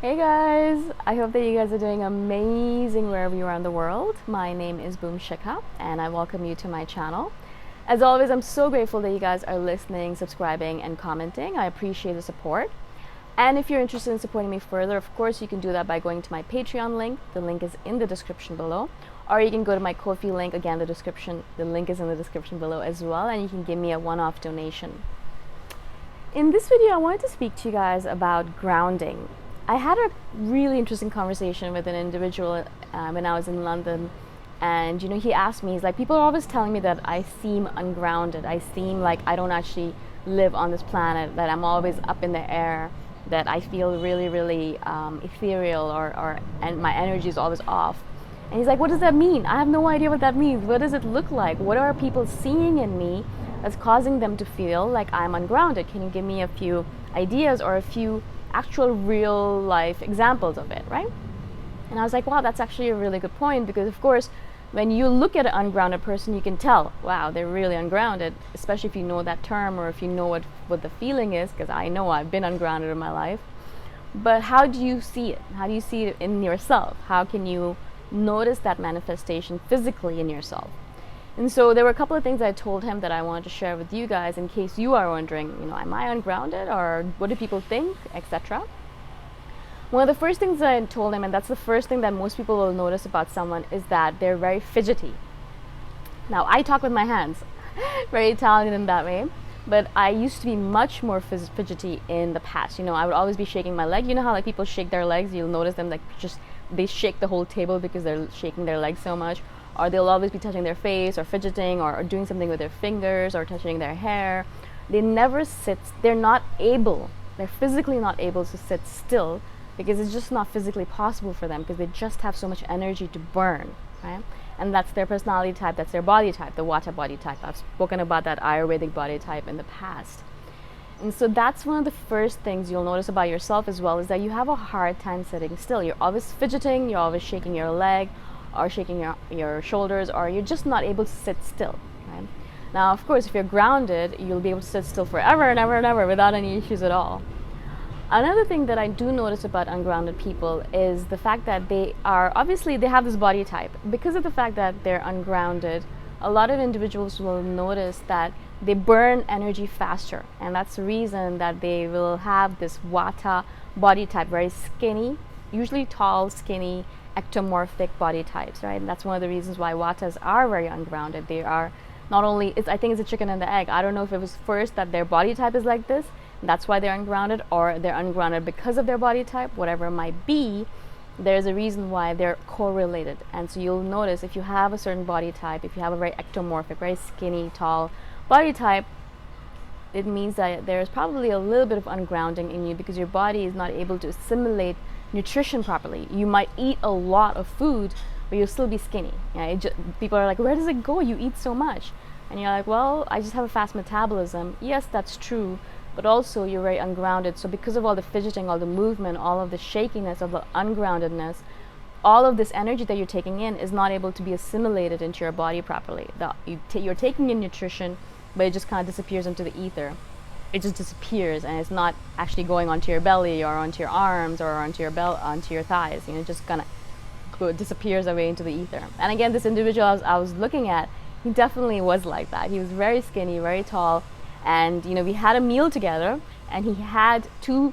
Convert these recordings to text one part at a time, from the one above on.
Hey guys! I hope that you guys are doing amazing wherever you are in the world. My name is Boom Shikha and I welcome you to my channel. As always, I'm so grateful that you guys are listening, subscribing, and commenting. I appreciate the support. And if you're interested in supporting me further, of course, you can do that by going to my Patreon link. The link is in the description below. Or you can go to my Ko-fi link. Again, the link is in the description below as well, and you can give me a one-off donation. In this video, I wanted to speak to you guys about grounding. I had a really interesting conversation with an individual when I was in London, and he asked me, he's like, people are always telling me that I seem ungrounded. I seem like I don't actually live on this planet, that I'm always up in the air, that I feel really ethereal, and my energy is always off. And he's like, what does that mean? I have no idea what that means. What does it look like? What are people seeing in me that's causing them to feel like I'm ungrounded? Can you give me a few ideas or a few actual real life examples of it, right? And I was like, wow, that's actually a really good point, because of course when you look at an ungrounded person, you can tell, wow, they're really ungrounded, especially if you know that term or if you know what the feeling is, because I know I've been ungrounded in my life. But how do you see it? How do you see it in yourself? How can you notice that manifestation physically in yourself? And so there were a couple of things I told him that I wanted to share with you guys in case you are wondering, am I ungrounded, or what do people think, etc. One of the first things I told him, and that's the first thing that most people will notice about someone, is that they're very fidgety. Now, I talk with my hands, very talented in that way, but I used to be much more fidgety in the past. I would always be shaking my leg. You know how like people shake their legs? You'll notice them like they shake the whole table because they're shaking their legs so much. Or they'll always be touching their face or fidgeting or doing something with their fingers or touching their hair. They never sit, they're physically not able to sit still, because it's just not physically possible for them, because they just have so much energy to burn, right? And that's their personality type, that's their body type, the Vata body type. I've spoken about that Ayurvedic body type in the past. And so that's one of the first things you'll notice about yourself as well, is that you have a hard time sitting still. You're always fidgeting, you're always shaking your leg, or shaking your shoulders, or you're just not able to sit still, right? Now, of course, if you're grounded, you'll be able to sit still forever and ever and ever without any issues at all. Another thing that I do notice about ungrounded people is the fact that they have this body type. Because of the fact that they're ungrounded, a lot of individuals will notice that they burn energy faster, and that's the reason that they will have this Vata body type, very skinny, usually tall, skinny, ectomorphic body types, right? And that's one of the reasons why Vatas are very ungrounded. They are not only, I think it's a chicken and the egg. I don't know if it was first that their body type is like this, that's why they're ungrounded, or they're ungrounded because of their body type. Whatever it might be, there's a reason why they're correlated. And so you'll notice if you have a certain body type, if you have a very ectomorphic, very skinny, tall body type, it means that there's probably a little bit of ungrounding in you, because your body is not able to assimilate nutrition properly. You might eat a lot of food, but you'll still be skinny. People are like, where does it go? You eat so much. And you're like, well, I just have a fast metabolism. Yes, that's true, but also you're very ungrounded. So because of all the fidgeting, all the movement, all of the shakiness, of the ungroundedness, all of this energy that you're taking in is not able to be assimilated into your body properly. You're taking in nutrition, but it just kind of disappears into the ether. It just disappears, and it's not actually going onto your belly or onto your arms or onto your thighs. It just kind of disappears away into the ether. And again, this individual I was looking at, he definitely was like that. He was very skinny, very tall, and we had a meal together, and he had 2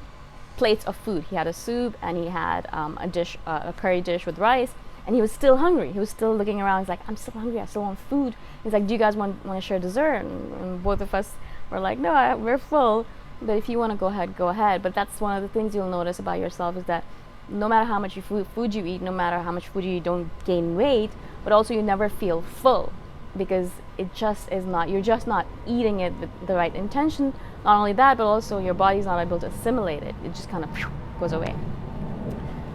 plates of food. He had a soup, and he had a curry dish with rice, and he was still hungry. He was still looking around. He's like, I'm still hungry, I still want food. He's like, do you guys want to share dessert? And both of us were like, no, we're full, but if you want to go ahead, go ahead. But that's one of the things you'll notice about yourself, is that no matter how much food you eat, no matter how much food you eat, don't gain weight, but also you never feel full, because it just is not, you're just not eating it with the right intention. Not only that, but also your body's not able to assimilate it. It just kind of goes away.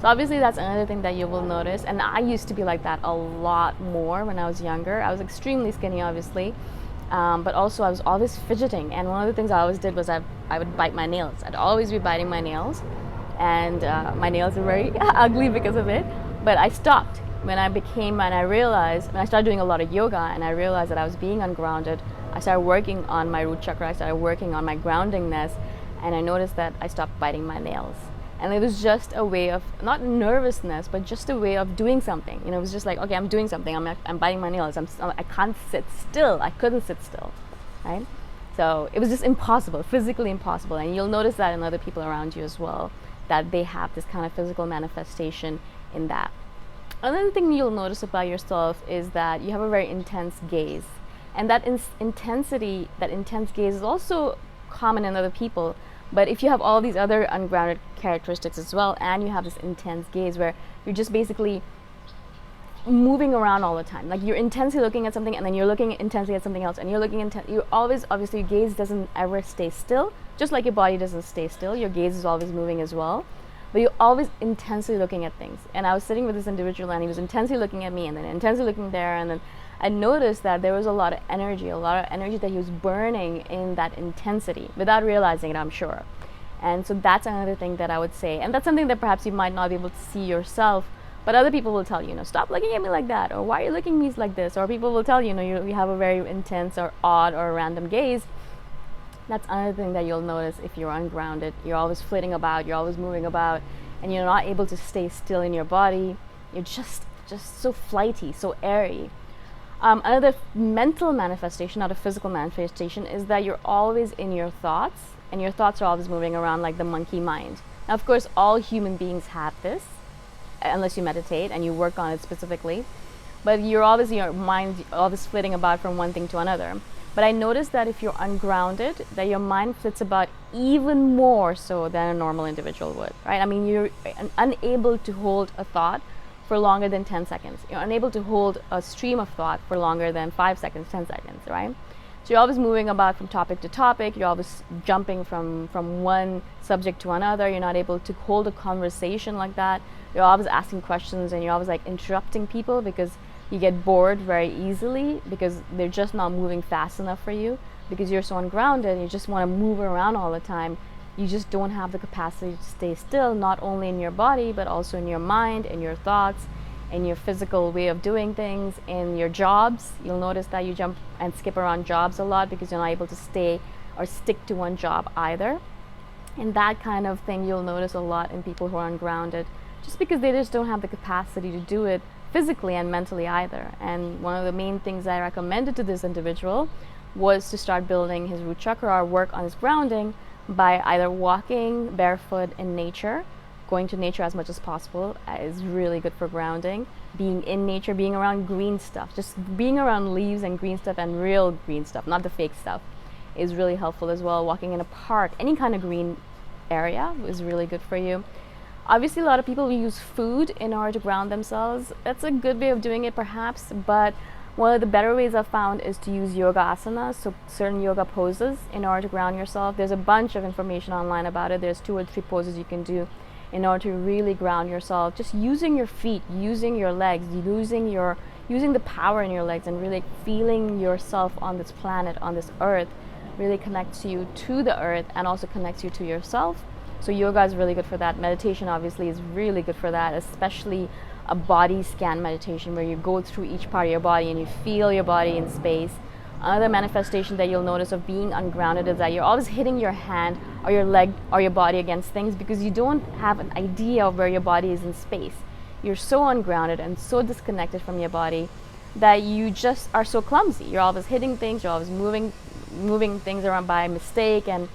So obviously that's another thing that you will notice. And I used to be like that a lot more when I was younger. I was extremely skinny, obviously, but also I was always fidgeting. And one of the things I always did was I would bite my nails. I'd always be biting my nails, and my nails are very ugly because of it. But I stopped when I started doing a lot of yoga, and I realized that I was being ungrounded. I started working on my root chakra, I started working on my groundingness, and I noticed that I stopped biting my nails. And it was just a way of, not nervousness, but just a way of doing something. It was just like, okay, I'm doing something. I'm biting my nails. I can't sit still. I couldn't sit still, right? So it was just impossible, physically impossible. And you'll notice that in other people around you as well, that they have this kind of physical manifestation in that. Another thing you'll notice about yourself is that you have a very intense gaze. And that intensity, that intense gaze is also common in other people. But if you have all these other ungrounded characteristics as well, and you have this intense gaze where you're just basically moving around all the time, like you're intensely looking at something and then you're looking intensely at something else, and you're looking you always, obviously your gaze doesn't ever stay still, just like your body doesn't stay still, your gaze is always moving as well, but you're always intensely looking at things. And I was sitting with this individual and he was intensely looking at me and then intensely looking there, and then I noticed that there was a lot of energy that he was burning in that intensity without realizing it, I'm sure. And so that's another thing that I would say. And that's something that perhaps you might not be able to see yourself, but other people will tell you, stop looking at me like that, or why are you looking at me like this? Or people will tell you, you have a very intense or odd or random gaze. That's another thing that you'll notice if you're ungrounded. You're always flitting about, you're always moving about, and you're not able to stay still in your body. You're just so flighty, so airy. Another mental manifestation, not a physical manifestation, is that you're always in your thoughts, and your thoughts are always moving around like the monkey mind. Now, of course, all human beings have this, unless you meditate and you work on it specifically. But your mind always flitting about from one thing to another. But I noticed that if you're ungrounded, that your mind flits about even more so than a normal individual would, right? I mean, you're unable to hold a thought for longer than 10 seconds. You're unable to hold a stream of thought for longer than 5 seconds, 10 seconds, right? So you're always moving about from topic to topic. You're always jumping from one subject to another. You're not able to hold a conversation like that. You're always asking questions, and you're always like interrupting people because you get bored very easily because they're just not moving fast enough for you, because you're so ungrounded. You just want to move around all the time. You just don't have the capacity to stay still, not only in your body, but also in your mind, in your thoughts, in your physical way of doing things, in your jobs. You'll notice that you jump and skip around jobs a lot because you're not able to stay or stick to one job either. And that kind of thing you'll notice a lot in people who are ungrounded, just because they just don't have the capacity to do it physically and mentally either. And one of the main things I recommended to this individual was to start building his root chakra or work on his grounding by either walking barefoot in nature. Going to nature as much as possible is really good for grounding. Being in nature, being around green stuff, just being around leaves and green stuff, and real green stuff, not the fake stuff, is really helpful as well. Walking in a park, any kind of green area is really good for you. Obviously, a lot of people use food in order to ground themselves. That's a good way of doing it perhaps, but one of the better ways I've found is to use yoga asanas, so certain yoga poses, in order to ground yourself. There's a bunch of information online about it. There's 2 or 3 poses you can do in order to really ground yourself. Just using your feet, using your legs, using the power in your legs, and really feeling yourself on this planet, on this earth, really connects you to the earth and also connects you to yourself. So yoga is really good for that. Meditation obviously is really good for that, especially a body scan meditation where you go through each part of your body and you feel your body in space. Another manifestation that you'll notice of being ungrounded is that you're always hitting your hand or your leg or your body against things because you don't have an idea of where your body is in space. You're so ungrounded and so disconnected from your body that you just are so clumsy. You're always hitting things, you're always moving things around by mistake, and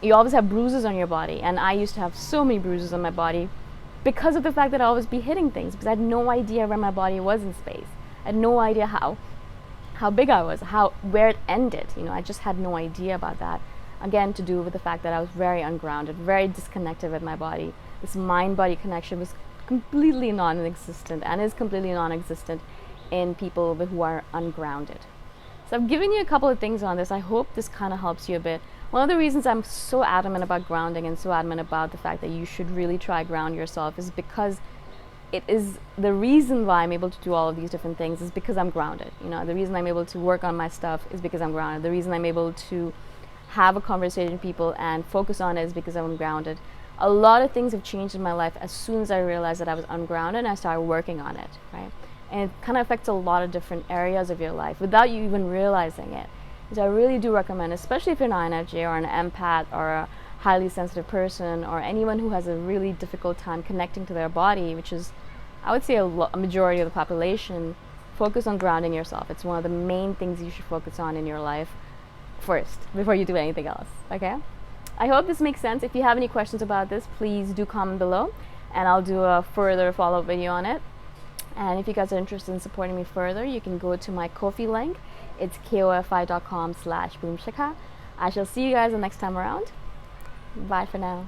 you always have bruises on your body. And I used to have so many bruises on my body because of the fact that I always be hitting things, because I had no idea where my body was in space. I had no idea how big I was, where it ended. I just had no idea about that. Again, to do with the fact that I was very ungrounded, very disconnected with my body. This mind-body connection was completely non-existent and is completely non-existent in people who are ungrounded. So I've given you a couple of things on this. I hope this kind of helps you a bit. One of the reasons I'm so adamant about grounding and so adamant about the fact that you should really try ground yourself is because it is the reason why I'm able to do all of these different things is because I'm grounded. The reason I'm able to work on my stuff is because I'm grounded. The reason I'm able to have a conversation with people and focus on it is because I'm grounded. A lot of things have changed in my life as soon as I realized that I was ungrounded and I started working on it, right? And it kind of affects a lot of different areas of your life without you even realizing it. So I really do recommend, especially if you're an INFJ or an empath or highly sensitive person or anyone who has a really difficult time connecting to their body, which is, I would say, a majority of the population, focus on grounding yourself. It's one of the main things you should focus on in your life first before you do anything else. Okay? I hope this makes sense. If you have any questions about this, please do comment below and I'll do a further follow-up video on it. And if you guys are interested in supporting me further, you can go to my Ko-fi link. It's kofi.com/boomshikha. I shall see you guys the next time around. Bye for now.